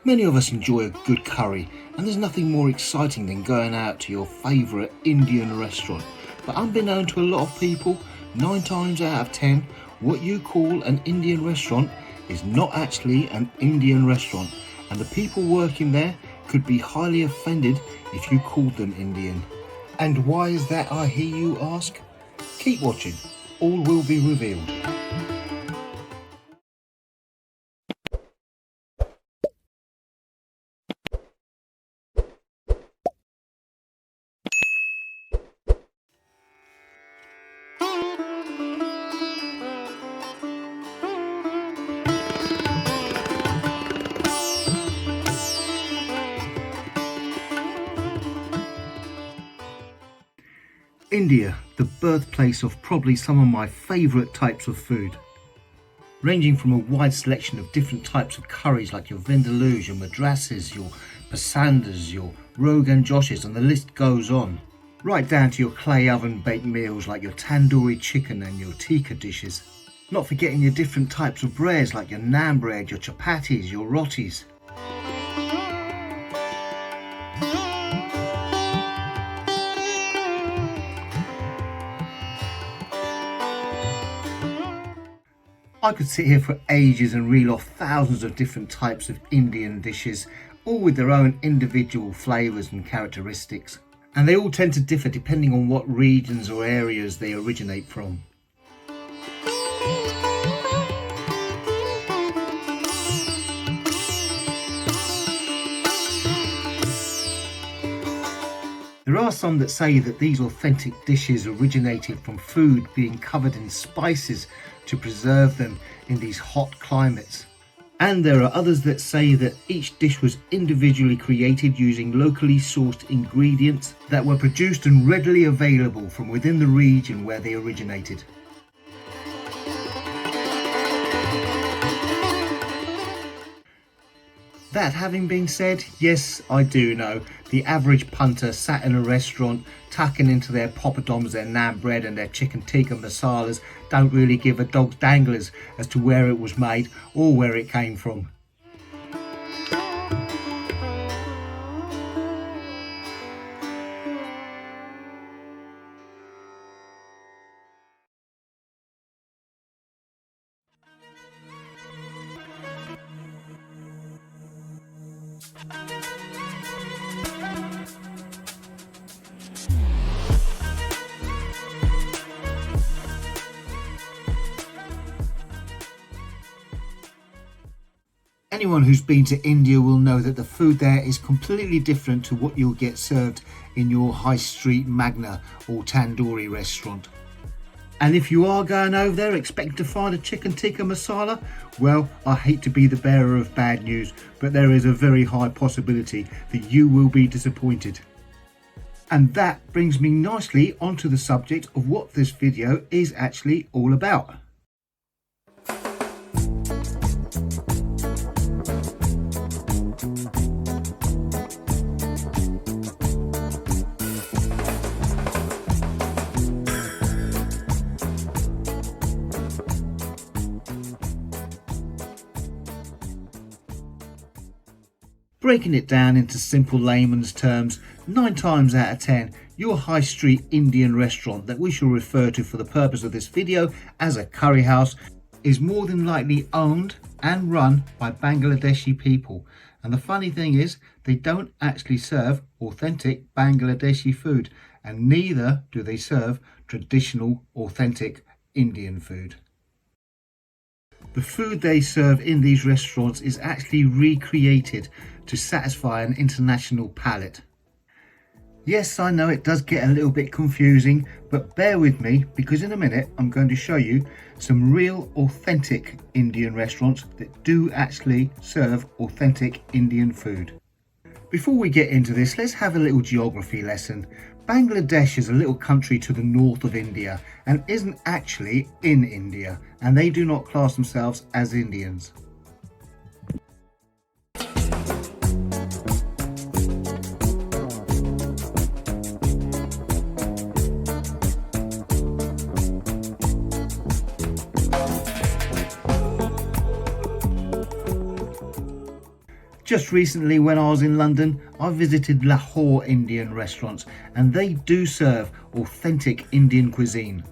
Many of us enjoy a good curry, and there's nothing more exciting than going out to your favourite Indian restaurant. But unbeknown to a lot of people, 9 times out of 10, what you call an Indian restaurant is not actually an Indian restaurant, and the people working there could be highly offended if you called them Indian. And why is that, I hear you ask? Keep watching, all will be revealed. India, the birthplace of probably some of my favourite types of food. Ranging from a wide selection of different types of curries like your vindaloos, your madrasas, your pasandas, your rogan joshes, and the list goes on. Right down to your clay oven baked meals like your tandoori chicken and your tikka dishes. Not forgetting your different types of breads like your naan bread, your chapatis, your rotis. I could sit here for ages and reel off thousands of different types of Indian dishes, all with their own individual flavours and characteristics. And they all tend to differ depending on what regions or areas they originate from. There are some that say that these authentic dishes originated from food being covered in spices to preserve them in these hot climates. And there are others that say that each dish was individually created using locally sourced ingredients that were produced and readily available from within the region where they originated. That having been said, yes, I do know the average punter sat in a restaurant tucking into their papadums, their naan bread and their chicken tikka masalas don't really give a dog's danglers as to where it was made or where it came from. Anyone who's been to India will know that the food there is completely different to what you'll get served in your high street magna or tandoori restaurant. And if you are going over there expecting to find a chicken tikka masala, well, I hate to be the bearer of bad news, but there is a very high possibility that you will be disappointed. And that brings me nicely onto the subject of what this video is actually all about. Breaking it down into simple layman's terms, 9 times out of 10, your high street Indian restaurant that we shall refer to for the purpose of this video as a curry house is more than likely owned and run by Bangladeshi people. And the funny thing is, they don't actually serve authentic Bangladeshi food, and neither do they serve traditional authentic Indian food. The food they serve in these restaurants is actually recreated to satisfy an international palate. Yes, I know it does get a little bit confusing, but bear with me because in a minute I'm going to show you some real authentic Indian restaurants that do actually serve authentic Indian food. Before we get into this, let's have a little geography lesson. Bangladesh is a little country to the north of India and isn't actually in India, and they do not class themselves as Indians. Just recently when I was in London, I visited Lahore Indian restaurants, and they do serve authentic Indian cuisine.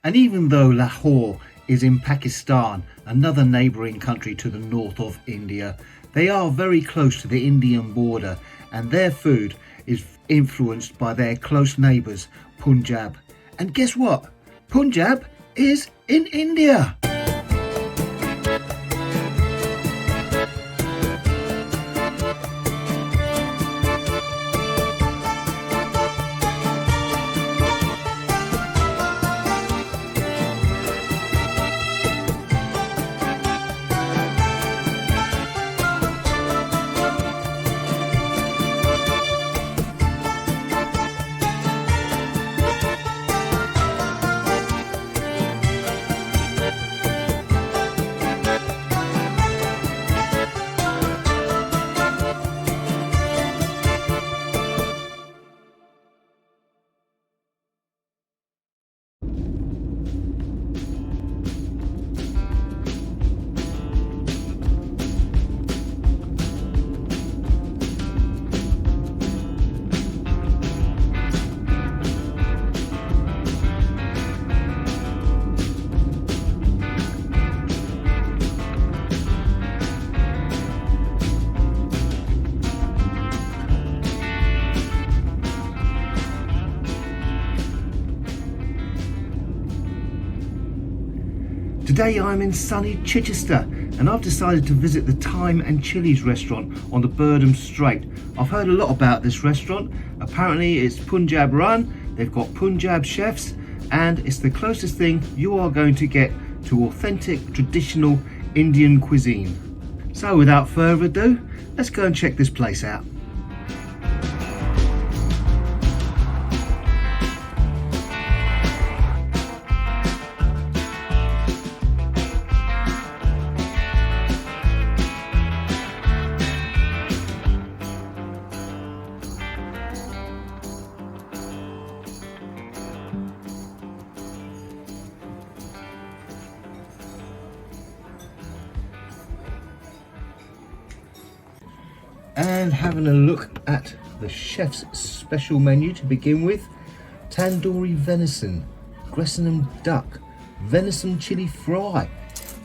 And even though Lahore is in Pakistan, another neighbouring country to the north of India, they are very close to the Indian border, and their food is influenced by their close neighbours, Punjab. And guess what? Punjab is in India. Today I'm in sunny Chichester, and I've decided to visit the Thyme and Chillies restaurant on the Burdham Strait. I've heard a lot about this restaurant. Apparently it's Punjab run, they've got Punjab chefs, and it's the closest thing you are going to get to authentic traditional Indian cuisine. So without further ado, let's go and check this place out. And having a look at the chef's special menu to begin with: tandoori venison, Gressingham duck, venison chili fry.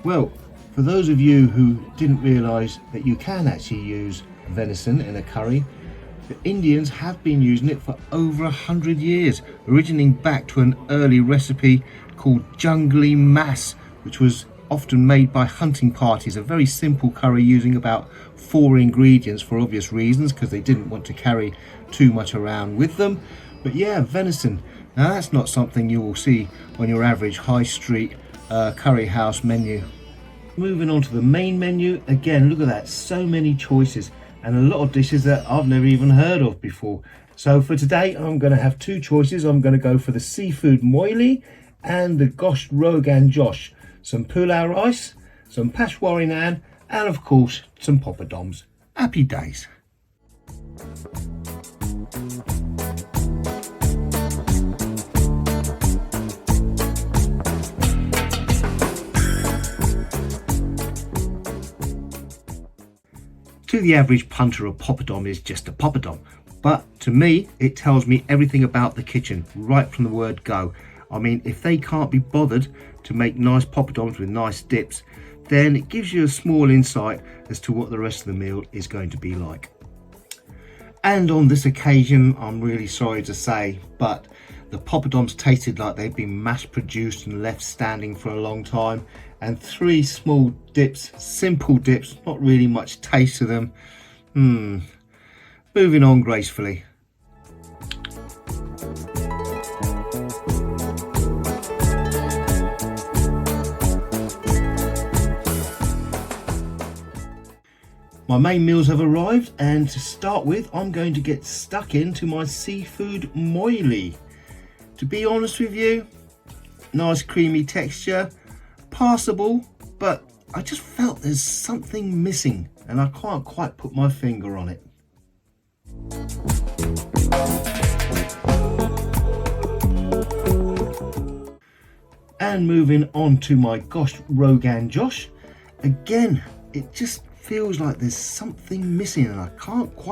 Well, for those of you who didn't realise that you can actually use venison in a curry, the Indians have been using it for over 100 years, originating back to an early recipe called jungly mass, which was often made by hunting parties. A very simple curry using about 4 ingredients for obvious reasons, because they didn't want to carry too much around with them. But yeah, venison. Now that's not something you will see on your average high street curry house menu. Moving on to the main menu, again, look at that, so many choices and a lot of dishes that I've never even heard of before. So for today I'm going to have 2 choices. I'm going to go for the Seafood Moilee and the gosht rogan josh. Some pulao rice, some pashwari naan, and of course some papadums. Happy days. To the average punter, a poppadom is just a poppadom, but to me it tells me everything about the kitchen right from the word go. I mean, if they can't be bothered to make nice poppadoms with nice dips, then it gives you a small insight as to what the rest of the meal is going to be like. And on this occasion, I'm really sorry to say, but the papadums tasted like they'd been mass produced and left standing for a long time. And 3 small dips, simple dips, not really much taste to them. Moving on gracefully. My main meals have arrived, and to start with, I'm going to get stuck into my Seafood Moilee. To be honest with you, nice creamy texture, passable, but I just felt there's something missing and I can't quite put my finger on it. And moving on to my gosht rogan josh, again, it just feels like there's something missing and I can't quite